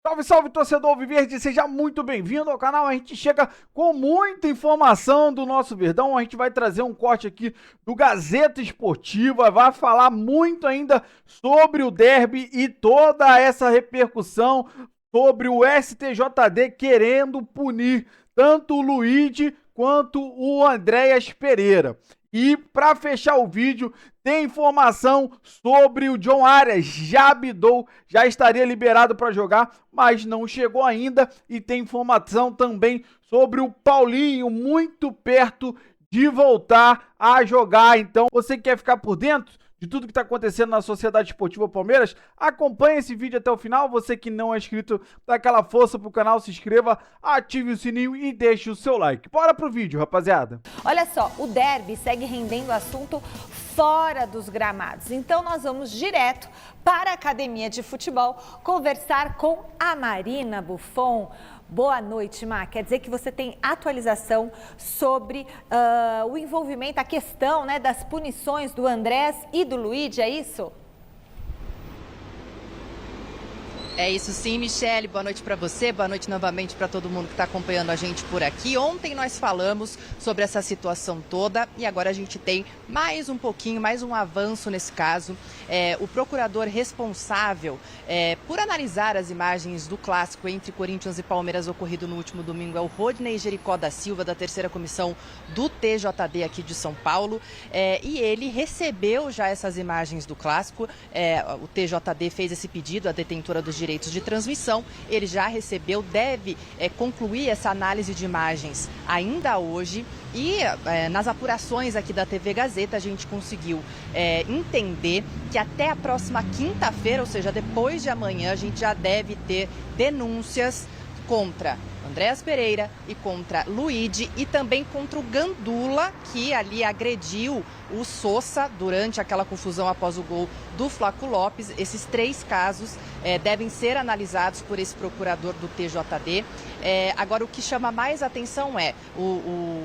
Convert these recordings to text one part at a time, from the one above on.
Salve, salve, torcedor alviverde, seja muito bem-vindo ao canal. A gente chega com muita informação do nosso Verdão. A gente vai trazer um corte aqui do Gazeta Esportiva, vai falar muito ainda sobre o derby e toda essa repercussão sobre o STJD querendo punir tanto o Luigi quanto o Andréas Pereira. E para fechar o vídeo, tem informação sobre o John Arias, já bidou, já estaria liberado para jogar, mas não chegou ainda. E tem informação também sobre o Paulinho, muito perto de voltar a jogar. Então, você que quer ficar por dentro de tudo que está acontecendo na Sociedade Esportiva Palmeiras, acompanhe esse vídeo até o final. Você que não é inscrito, dá aquela força pro canal, se inscreva, ative o sininho e deixe o seu like. Bora pro vídeo, rapaziada. Olha só, o derby segue rendendo assunto fora dos gramados. Então nós vamos direto para a academia de futebol conversar com a Marina Buffon. Boa noite, Má. Quer dizer que você tem atualização sobre o envolvimento, a questão, né, das punições do Andrés e do Luigi, é isso? É isso sim, Michele. Boa noite para você, boa noite novamente para todo mundo que está acompanhando a gente por aqui. Ontem nós falamos sobre essa situação toda e agora a gente tem mais um pouquinho, mais um avanço nesse caso. O procurador responsável por analisar as imagens do clássico entre Corinthians e Palmeiras ocorrido no último domingo é o Rodney Jericó da Silva, da terceira comissão do TJD aqui de São Paulo. E ele recebeu já essas imagens do clássico. O TJD fez esse pedido à detentora dos direitos de transmissão, ele já recebeu, deve concluir essa análise de imagens ainda hoje e nas apurações aqui da TV Gazeta a gente conseguiu entender que até a próxima quinta-feira, ou seja, depois de amanhã, a gente já deve ter denúncias contra Andréas Pereira e contra Luigi e também contra o Gandula, que ali agrediu o Sousa durante aquela confusão após o gol do Flaco Lopes. Esses três casos devem ser analisados por esse procurador do TJD. Agora, o que chama mais atenção é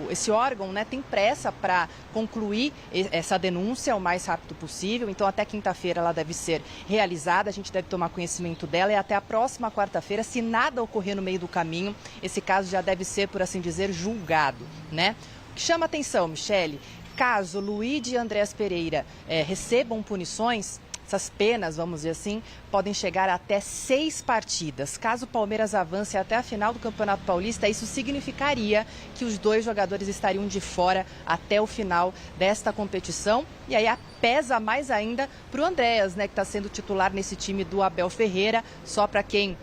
esse órgão, né, tem pressa para concluir essa denúncia o mais rápido possível. Então, até quinta-feira ela deve ser realizada, a gente deve tomar conhecimento dela e até a próxima quarta-feira, se nada ocorrer no meio do caminho, esse caso já deve ser, por assim dizer, julgado, né? O que chama atenção, Michele, caso Luigi e Andréas Pereira recebam punições, essas penas, vamos dizer assim, podem chegar até 6 partidas. Caso o Palmeiras avance até a final do Campeonato Paulista, isso significaria que os dois jogadores estariam de fora até o final desta competição. E aí pesa mais ainda para o Andréas, né, que está sendo titular nesse time do Abel Ferreira. Só para quem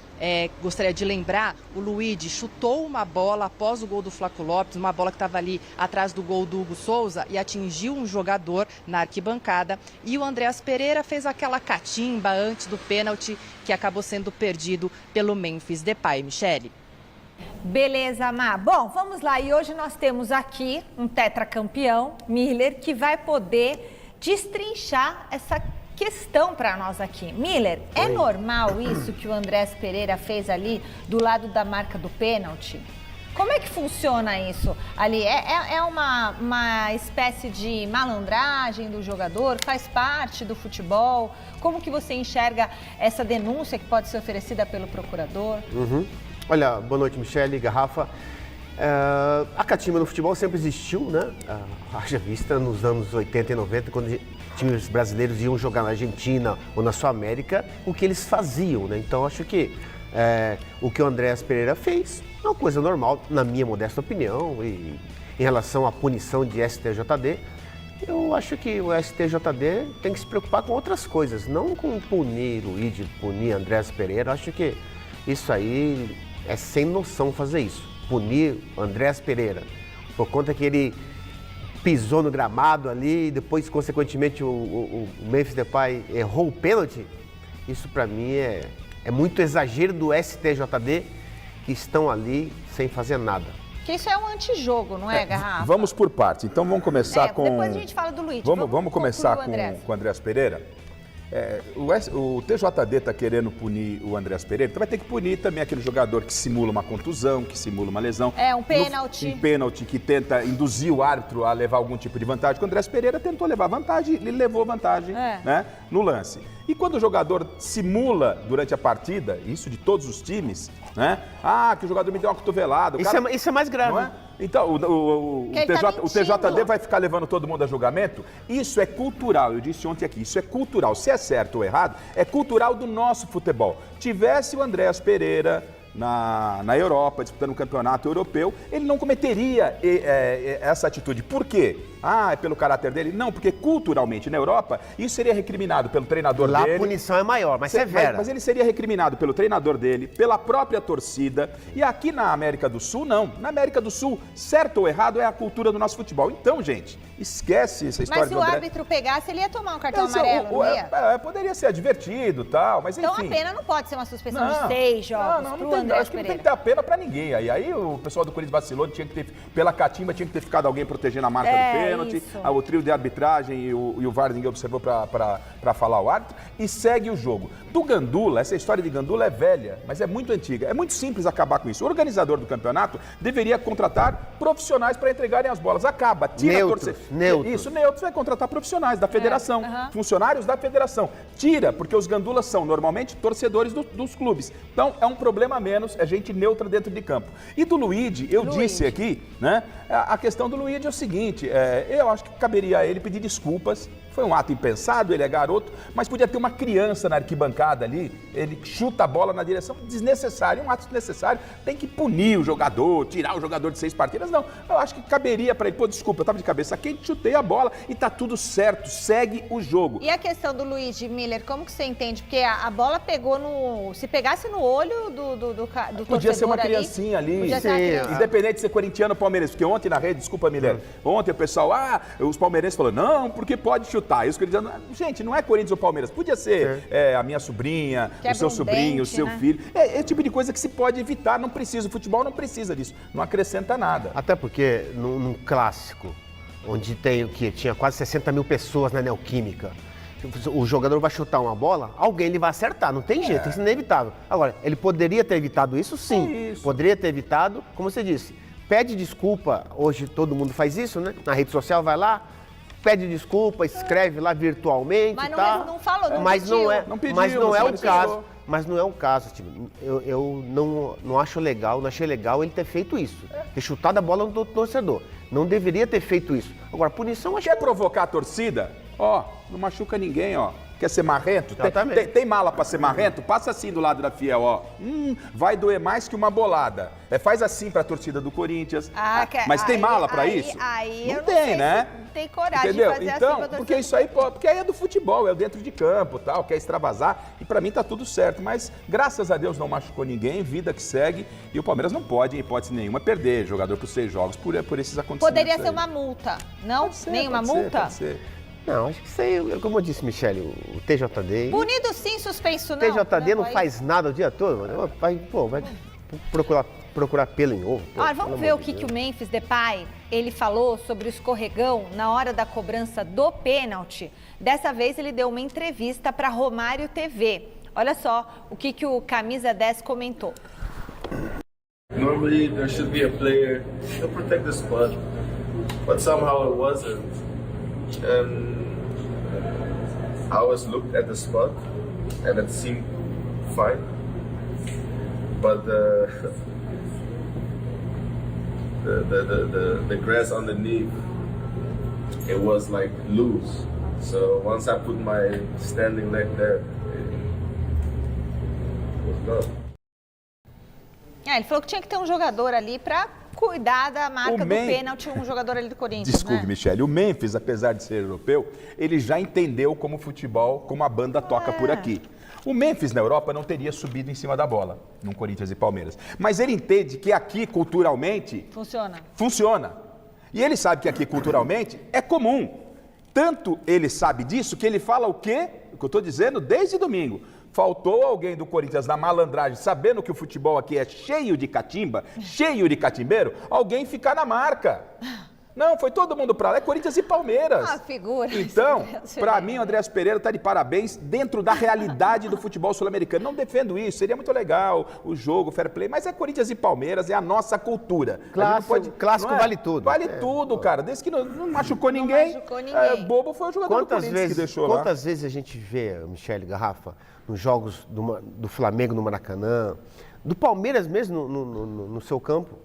gostaria de lembrar, o Luigi chutou uma bola após o gol do Flaco Lopes, uma bola que estava ali atrás do gol do Hugo Souza e atingiu um jogador na arquibancada. E o Andréas Pereira fez aquela catimba antes do pênalti que acabou sendo perdido pelo Memphis Depay, Michele. Beleza, Má. Bom, vamos lá. E hoje nós temos aqui um tetracampeão, Miller, que vai poder destrinchar essa questão para nós aqui. Miller, é normal isso que o Andrés Pereira fez ali do lado da marca do pênalti? Como é que funciona isso ali? É uma espécie de malandragem do jogador? Faz parte do futebol? Como que você enxerga essa denúncia que pode ser oferecida pelo procurador? Olha, boa noite, Michele, Garrafa. A catimba no futebol sempre existiu, né? Haja vista nos anos 80 e 90, quando times brasileiros iam jogar na Argentina ou na Sul-América, o que eles faziam, né? Então, acho que o que o Andréas Pereira fez é uma coisa normal, na minha modesta opinião, e em relação à punição de STJD, eu acho que o STJD tem que se preocupar com outras coisas, não com punir o Luigi, punir Andréas Pereira. Eu acho que isso aí é sem noção fazer isso. Punir Andréas Pereira por conta que ele pisou no gramado ali e depois, consequentemente, o Memphis Depay errou o pênalti. Isso, para mim, é muito exagero do STJD, que estão ali sem fazer nada. Que isso é um antijogo, não é, Garrafa? Vamos por partes. Então vamos começar com... Depois a gente fala do Luigi. Vamos começar com o Andréas Pereira. O TJD está querendo punir o Andréas Pereira, então vai ter que punir também aquele jogador que simula uma contusão, que simula uma lesão. Um pênalti. Um pênalti que tenta induzir o árbitro a levar algum tipo de vantagem. O Andréas Pereira tentou levar vantagem, ele levou vantagem, né, no lance. E quando o jogador simula durante a partida, isso de todos os times, né? Ah, que o jogador me deu uma cotovelada. Isso é mais grave. Não é? Então, o TJD vai ficar levando todo mundo a julgamento? Isso é cultural, eu disse ontem aqui, isso é cultural. Se é certo ou errado, é cultural do nosso futebol. Tivesse o Andréas Pereira na Europa, disputando um campeonato europeu, ele não cometeria essa atitude. Por quê? Ah, é pelo caráter dele? Não, porque culturalmente na Europa, isso seria recriminado pelo treinador dele. Lá a punição é maior, mais severa. Mas ele seria recriminado pelo treinador dele, pela própria torcida. E aqui na América do Sul, não. Na América do Sul, certo ou errado, é a cultura do nosso futebol. Então, gente, esquece essa história. Mas se o árbitro pegasse, ele ia tomar um cartão amarelo, não ia? Poderia ser advertido e tal, mas enfim. Então a pena não pode ser uma suspensão de 6 jogos pro Andréas acho que não Pereira. tem que ter a pena pra ninguém. Aí o pessoal do Corinthians vacilou, tinha que ter, pela catimba, tinha que ter ficado alguém protegendo a marca do pênalti. O trio de arbitragem e o VAR ninguém observou para falar o árbitro. E segue o jogo. Do Gandula, essa história de Gandula é velha, mas é muito antiga. É muito simples acabar com isso. O organizador do campeonato deveria contratar profissionais para entregarem as bolas. Acaba, tira a torcida. Isso, neutros, vai contratar profissionais da federação, funcionários da federação. Tira, porque os gandulas são normalmente torcedores dos clubes. Então é um problema a menos, é gente neutra dentro de campo. E do Luigi, disse aqui, né? A questão do Luigi é o seguinte, eu acho que caberia a ele pedir desculpas. Foi um ato impensado, ele é garoto, mas podia ter uma criança na arquibancada ali, ele chuta a bola na direção, desnecessário, um ato desnecessário, tem que punir o jogador, tirar o jogador de 6 partidas, não, eu acho que caberia para ele, desculpa, eu tava de cabeça quente, chutei a bola e tá tudo certo, segue o jogo. E a questão do Luigi Miller, como que você entende? Porque a bola pegou se pegasse no olho do podia ser uma criancinha ali, independente de ser corintiano ou palmeirense, porque ontem na rede, desculpa Miller, ontem o pessoal, os palmeirenses falaram, não, porque pode chutar. Isso que ele dizendo, gente, não é Corinthians ou Palmeiras, podia ser a minha sobrinha, o seu sobrinho, o seu filho. É tipo de coisa que se pode evitar, não precisa. O futebol não precisa disso, não acrescenta nada. Até porque num clássico, onde tinha quase 60 mil pessoas na Neoquímica, o jogador vai chutar uma bola, alguém ele vai acertar, não tem jeito, isso é inevitável. Agora, ele poderia ter evitado isso, sim. Poderia ter evitado, como você disse, pede desculpa, hoje todo mundo faz isso, né? Na rede social, vai lá, pede desculpa, escreve lá virtualmente, mas não falou, não mas pediu. Mas não é o caso. Mas não é o caso, tipo, eu não acho legal, não achei legal ele ter feito isso. Ter chutado a bola no torcedor. Não deveria ter feito isso. Agora, punição acho que... Quer provocar a torcida? Não machuca ninguém, Quer ser marrento? Tem mala pra ser marrento? Passa assim do lado da Fiel, vai doer mais que uma bolada. Faz assim pra torcida do Corinthians. Mas tem mala pra isso? Não tem, né? Não tem coragem Entendeu? de fazer Então, assim pra porque isso aí, porque aí é do futebol, é dentro de campo, tal, quer extravasar, e pra mim tá tudo certo, mas graças a Deus não machucou ninguém, vida que segue, e o Palmeiras não pode, em hipótese nenhuma, perder jogador por 6 jogos por esses acontecimentos. Poderia ser uma multa, não? Nenhuma multa? Pode ser. Não, acho que isso aí, como eu disse, Michele, o TJD... Punido sim, suspenso não. O TJD não faz nada o dia todo, mano. Vai procurar pelo em ovo. Olha, vamos ver o que o Memphis Depay, ele falou sobre o escorregão na hora da cobrança do pênalti. Dessa vez ele deu uma entrevista para Romário TV. Olha só o que o camisa 10 comentou. Normally there should be a player to protect the spot, but somehow it wasn't. And I was looked at the spot and it seemed fine, but the grass underneath, it was like loose. So once I put my standing leg there, it was gone. Ele falou que tinha que ter um jogador ali para cuidar da marca do pênalti, um jogador ali do Corinthians. Desculpe, Michele, o Memphis, apesar de ser europeu, ele já entendeu como o futebol, como a banda toca por aqui. O Memphis na Europa não teria subido em cima da bola, num Corinthians e Palmeiras. Mas ele entende que aqui, culturalmente... Funciona. E ele sabe que aqui, culturalmente, é comum. Tanto ele sabe disso que ele fala o quê? O que eu estou dizendo desde domingo. Faltou alguém do Corinthians na malandragem, sabendo que o futebol aqui é cheio de catimba, cheio de catimbeiro, alguém ficar na marca. Não, foi todo mundo pra lá. É Corinthians e Palmeiras. Uma figura. Então, pra mim, o Andréas Pereira tá de parabéns dentro da realidade do futebol sul-americano. Não defendo isso, seria muito legal o jogo, o fair play, mas é Corinthians e Palmeiras, é a nossa cultura. Clássico vale tudo. Vale tudo, cara. Desde que não machucou ninguém. Machucou ninguém. Bobo foi o jogador do Corinthians que deixou lá. Quantas vezes a gente vê, Michele, Garrafa, nos jogos do Flamengo no Maracanã, do Palmeiras mesmo no seu campo,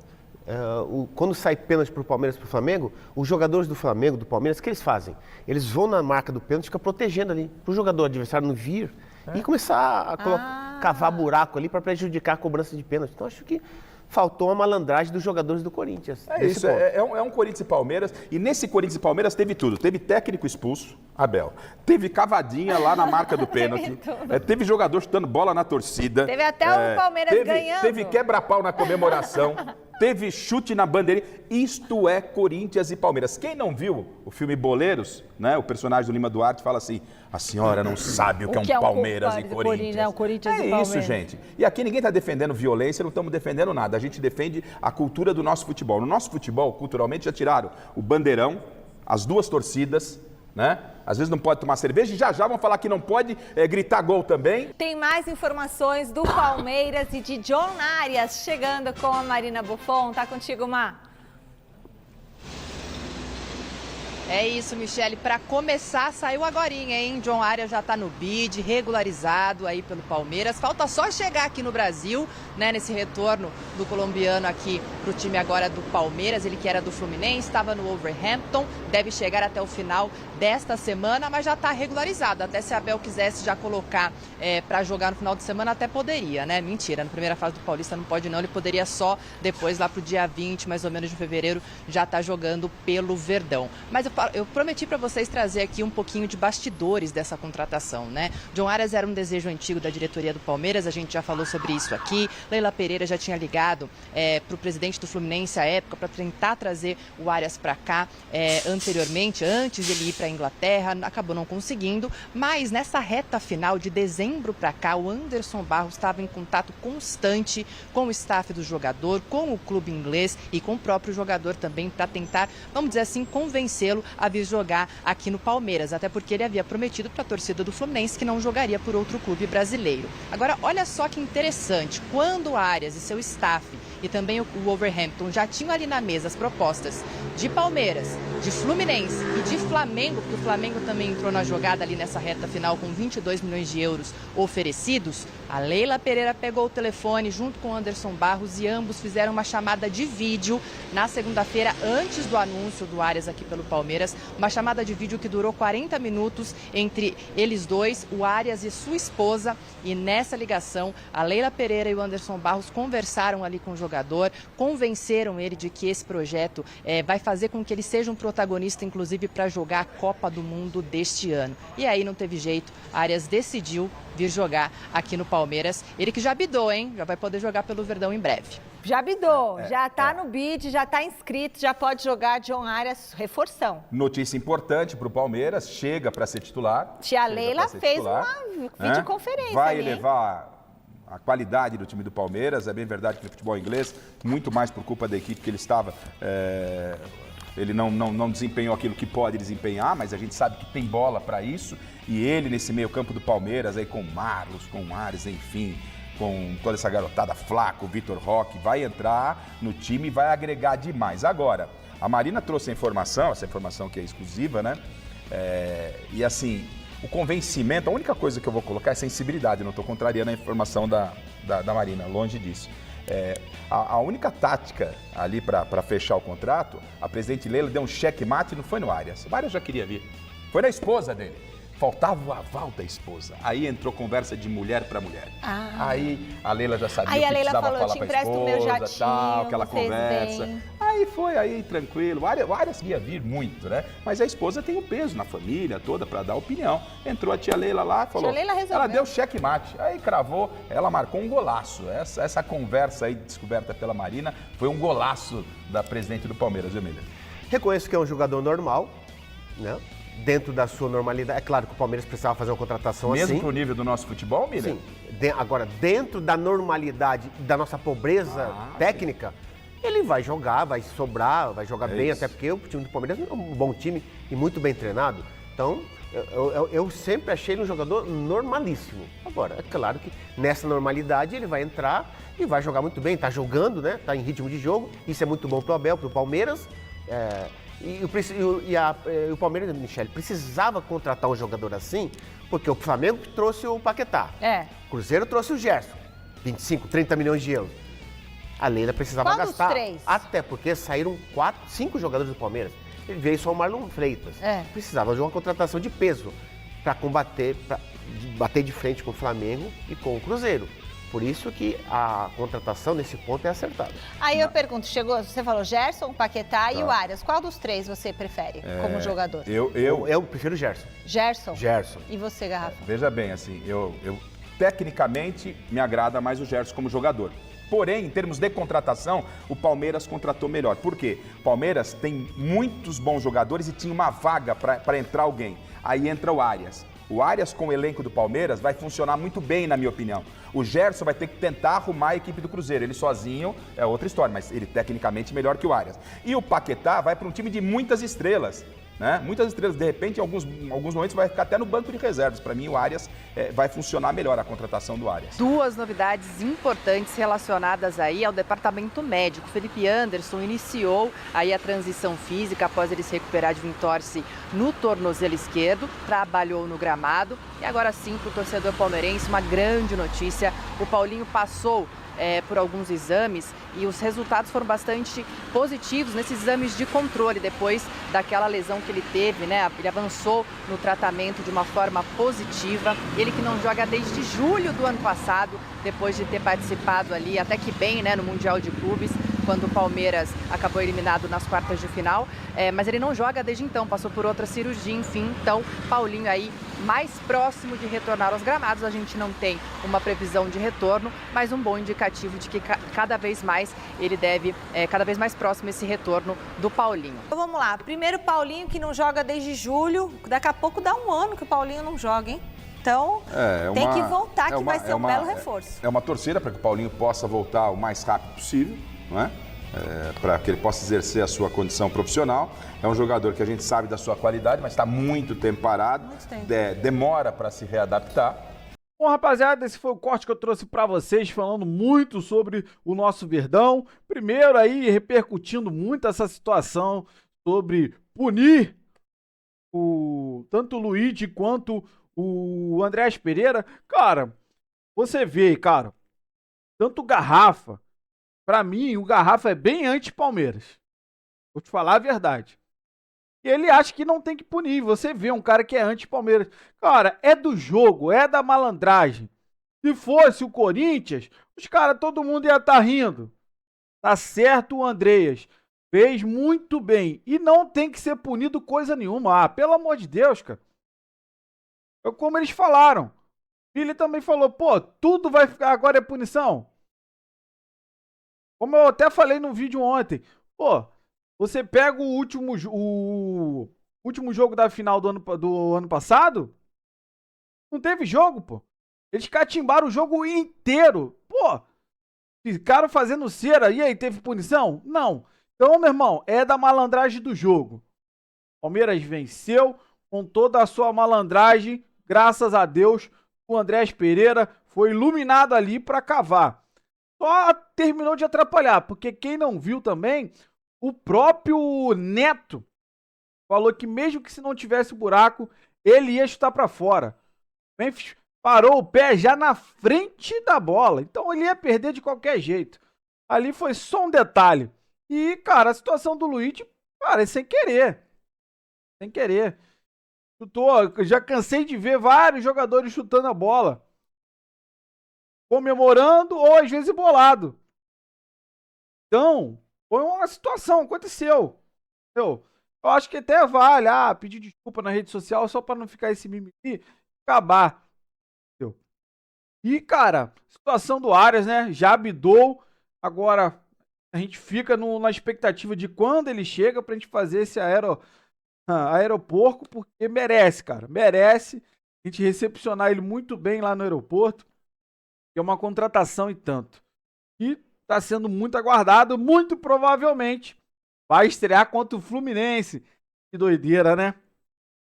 quando sai pênalti para o Palmeiras e para o Flamengo, os jogadores do Flamengo, do Palmeiras, o que eles fazem? Eles vão na marca do pênalti e ficam protegendo ali, para o jogador adversário não vir e começar a cavar buraco ali para prejudicar a cobrança de pênalti. Então, acho que faltou uma malandragem dos jogadores do Corinthians. É isso, é um Corinthians e Palmeiras, e nesse Corinthians e Palmeiras teve tudo. Teve técnico expulso, Abel. Teve cavadinha lá na marca do pênalti. Teve jogador chutando bola na torcida. Teve até o Palmeiras ganhando. Teve quebra-pau na comemoração. Teve chute na bandeirinha. Isto é Corinthians e Palmeiras. Quem não viu o filme Boleiros, né? O personagem do Lima Duarte fala assim: a senhora não sabe o que é um Palmeiras e Corinthians. O Corinthians é e Palmeiras. Isso, gente. E aqui ninguém está defendendo violência, não estamos defendendo nada. A gente defende a cultura do nosso futebol. No nosso futebol, culturalmente, já tiraram o bandeirão, as duas torcidas, né? Às vezes não pode tomar cerveja e já vão falar que não pode gritar gol também. Tem mais informações do Palmeiras e de John Arias chegando com a Marina Buffon. Tá contigo, Má? É isso, Michele. Para começar, saiu agorinha, hein? John Arias já está no bid, regularizado aí pelo Palmeiras. Falta só chegar aqui no Brasil, né? Nesse retorno do colombiano aqui para o time agora do Palmeiras. Ele que era do Fluminense, estava no Wolverhampton. Deve chegar até o final desta semana, mas já está regularizado. Até se a Abel quisesse já colocar para jogar no final de semana, até poderia, né? Mentira, na primeira fase do Paulista não pode não. Ele poderia só depois, lá para o dia 20, mais ou menos, de fevereiro, já tá jogando pelo Verdão. Mas eu prometi para vocês trazer aqui um pouquinho de bastidores dessa contratação, né? John Arias era um desejo antigo da diretoria do Palmeiras, a gente já falou sobre isso aqui. Leila Pereira já tinha ligado para o presidente do Fluminense à época para tentar trazer o Arias para cá anteriormente, antes de ele ir para a Inglaterra, acabou não conseguindo, mas nessa reta final de dezembro para cá, o Anderson Barros estava em contato constante com o staff do jogador, com o clube inglês e com o próprio jogador também para tentar, vamos dizer assim, convencê-lo a vir jogar aqui no Palmeiras, até porque ele havia prometido para a torcida do Fluminense que não jogaria por outro clube brasileiro. Agora, olha só que interessante, quando o Arias e seu staff e também o Wolverhampton já tinham ali na mesa as propostas de Palmeiras, de Fluminense e de Flamengo, porque o Flamengo também entrou na jogada ali nessa reta final com 22 milhões de euros oferecidos, a Leila Pereira pegou o telefone junto com o Anderson Barros e ambos fizeram uma chamada de vídeo na segunda-feira, antes do anúncio do Arias aqui pelo Palmeiras, uma chamada de vídeo que durou 40 minutos entre eles dois, o Arias e sua esposa, e nessa ligação a Leila Pereira e o Anderson Barros conversaram ali com o jogador, convenceram ele de que esse projeto vai fazer com que ele seja um protagonista, inclusive para jogar a Copa do Mundo deste ano. E aí não teve jeito, Arias decidiu vir jogar aqui no Palmeiras. Ele que já bidou, hein? Já vai poder jogar pelo Verdão em breve. Já bidou, já tá no bid, já tá inscrito, já pode jogar John Arias, reforção. Notícia importante para o Palmeiras, chega para ser titular. Tia Leila fez uma videoconferência. Vai elevar a qualidade do time do Palmeiras. É bem verdade que no futebol inglês, muito mais por culpa da equipe que ele estava, ele não desempenhou aquilo que pode desempenhar, mas a gente sabe que tem bola para isso. E ele, nesse meio campo do Palmeiras, aí com o Marlos, com o Ares, enfim, com toda essa garotada, Flaco, Vitor Roque, vai entrar no time e vai agregar demais. Agora, a Marina trouxe a informação, essa informação que é exclusiva, né? E assim, o convencimento, a única coisa que eu vou colocar é sensibilidade, não estou contrariando a informação da Marina, longe disso. A única tática ali para fechar o contrato, a presidente Leila deu um cheque-mate e não foi no Arias. O Arias já queria vir, foi na esposa dele. Faltava o aval da esposa. Aí entrou conversa de mulher para mulher. Aí a Leila já sabia que precisava falar para a esposa, tal, aquela conversa. Aí foi, aí tranquilo. O Arias ia vir muito, né? Mas a esposa tem um peso na família toda para dar opinião. Entrou a tia Leila lá, falou. Tia Leila resolveu. Ela deu cheque-mate. Aí cravou, ela marcou um golaço. Essa conversa aí descoberta pela Marina foi um golaço da presidente do Palmeiras, viu, Miller? Reconheço que é um jogador normal, né? Dentro da sua normalidade. É claro que o Palmeiras precisava fazer uma contratação assim. Mesmo pro nível do nosso futebol, Miller? Sim. Agora, dentro da normalidade da nossa pobreza técnica, ele vai jogar, vai sobrar, vai jogar bem, isso. até porque o time do Palmeiras é um bom time e muito bem treinado. Então, eu sempre achei ele um jogador normalíssimo. Agora, é claro que nessa normalidade ele vai entrar e vai jogar muito bem. Tá jogando, né? Tá em ritmo de jogo. Isso é muito bom pro Abel, pro Palmeiras. O Palmeiras, Michele, precisava contratar um jogador assim, porque o Flamengo trouxe o Paquetá. O Cruzeiro trouxe o Gerson. 25, 30 milhões de euros. A Leila precisava Qual dos gastar. 3? Até porque saíram 5 jogadores do Palmeiras. Ele veio só o Marlon Freitas. Precisava de uma contratação de peso para bater de frente com o Flamengo e com o Cruzeiro. Por isso que a contratação nesse ponto é acertada. Aí eu pergunto, você falou Gerson, Paquetá e o Arias. Qual dos 3 você prefere como jogador? Eu prefiro o Gerson. Gerson? E você, Garrafa? Veja bem, assim, eu tecnicamente me agrada mais o Gerson como jogador. Porém, em termos de contratação, o Palmeiras contratou melhor. Por quê? O Palmeiras tem muitos bons jogadores e tinha uma vaga para entrar alguém. Aí entra o Arias. O Arias, com o elenco do Palmeiras, vai funcionar muito bem, na minha opinião. O Gerson vai ter que tentar arrumar a equipe do Cruzeiro. Ele sozinho é outra história, mas ele tecnicamente melhor que o Arias. E o Paquetá vai para um time de muitas estrelas. Né? Muitas estrelas, de repente, em alguns momentos vai ficar até no banco de reservas. Para mim, o Arias vai funcionar melhor, a contratação do Arias. 2 novidades importantes relacionadas aí ao departamento médico. Felipe Anderson iniciou aí a transição física após ele se recuperar de uma entorse no tornozelo esquerdo, trabalhou no gramado e agora sim, para o torcedor palmeirense, uma grande notícia. O Paulinho passou por alguns exames e os resultados foram bastante positivos nesses exames de controle depois daquela lesão que ele teve, né? Ele avançou no tratamento de uma forma positiva. Ele que não joga desde julho do ano passado, depois de ter participado ali até que bem, né, no Mundial de Clubes, quando o Palmeiras acabou eliminado nas quartas de final, mas ele não joga desde então, passou por outra cirurgia, enfim. Então, Paulinho aí mais próximo de retornar aos gramados. A gente não tem uma previsão de retorno, mas um bom indicativo de que cada vez mais ele deve, cada vez mais próximo esse retorno do Paulinho. Então vamos lá, primeiro Paulinho que não joga desde julho, daqui a pouco dá um ano que o Paulinho não joga, hein? Então, tem que voltar, que vai ser um belo reforço. É uma torcida para que o Paulinho possa voltar o mais rápido possível, não é? Para que ele possa exercer a sua condição profissional. É um jogador que a gente sabe da sua qualidade, mas está muito tempo parado, demora para se readaptar. Bom, rapaziada, esse foi o corte que eu trouxe para vocês, falando muito sobre o nosso Verdão. Primeiro aí, repercutindo muito essa situação sobre punir tanto o Luigi quanto o Andrés Pereira. Cara, você vê, cara, tanto o Garrafa, pra mim, o Garrafa é bem anti-Palmeiras. Vou te falar a verdade. E ele acha que não tem que punir. Você vê um cara que é anti-Palmeiras. Cara, é do jogo, é da malandragem. Se fosse o Corinthians, os caras, todo mundo ia estar rindo. Tá certo o Andreas. Fez muito bem. E não tem que ser punido coisa nenhuma. Ah, pelo amor de Deus, cara. É como eles falaram. Ele também falou, pô, tudo vai ficar agora é punição. Como eu até falei no vídeo ontem, pô, você pega o último jogo da final do ano passado, não teve jogo, pô. Eles catimbaram o jogo inteiro. Pô, ficaram fazendo cera e aí teve punição? Não. Então, meu irmão, é da malandragem do jogo. Palmeiras venceu com toda a sua malandragem, graças a Deus, o Andrés Pereira foi iluminado ali para cavar. Só terminou de atrapalhar, porque quem não viu também, o próprio Neto falou que mesmo que se não tivesse buraco, ele ia chutar para fora. Memphis parou o pé já na frente da bola, então ele ia perder de qualquer jeito. Ali foi só um detalhe. E, cara, a situação do Luigi, cara, é sem querer. Sem querer. Já cansei de ver vários jogadores chutando a bola, comemorando ou às vezes bolado. Então, foi uma situação, aconteceu. Eu acho que até vale pedir desculpa na rede social só para não ficar esse mimimi acabar. E, cara, situação do Arias, né? Já abdou. Agora a gente fica na expectativa de quando ele chega pra gente fazer esse aeroporto, porque merece, cara. Merece a gente recepcionar ele muito bem lá no aeroporto. É uma contratação e tanto. E está sendo muito aguardado, muito provavelmente vai estrear contra o Fluminense. Que doideira, né?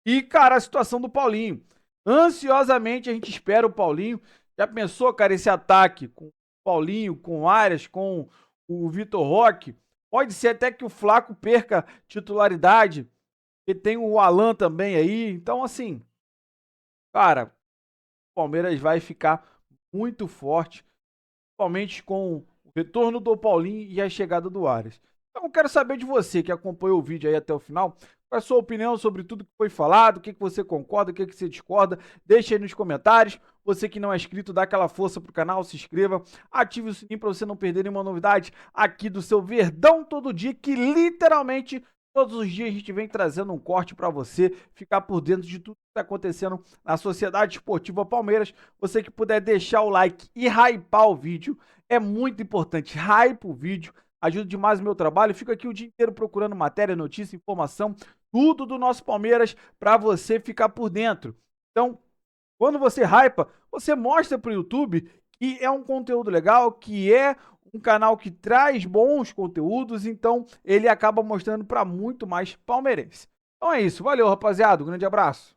E, cara, a situação do Paulinho. Ansiosamente a gente espera o Paulinho. Já pensou, cara, esse ataque com o Paulinho, com o Arias, com o Vitor Roque? Pode ser até que o Flaco perca titularidade. E tem o Alan também aí. Então, assim, cara, o Palmeiras vai ficar muito forte, principalmente com o retorno do Paulinho e a chegada do Arias. Então, eu quero saber de você que acompanhou o vídeo aí até o final. Qual é a sua opinião sobre tudo que foi falado? O que você concorda, o que você discorda? Deixa aí nos comentários. Você que não é inscrito, dá aquela força pro canal, se inscreva, ative o sininho para você não perder nenhuma novidade aqui do seu Verdão Todo Dia, que literalmente todos os dias a gente vem trazendo um corte para você ficar por dentro de tudo que está acontecendo na Sociedade Esportiva Palmeiras. Você que puder deixar o like e hypar o vídeo, é muito importante. Hype o vídeo, ajuda demais o meu trabalho. Fico aqui o dia inteiro procurando matéria, notícia, informação, tudo do nosso Palmeiras para você ficar por dentro. Então, quando você hypa, você mostra para o YouTube que é um conteúdo legal, que é um canal que traz bons conteúdos, então ele acaba mostrando para muito mais palmeirense. Então é isso, valeu rapaziada, um grande abraço.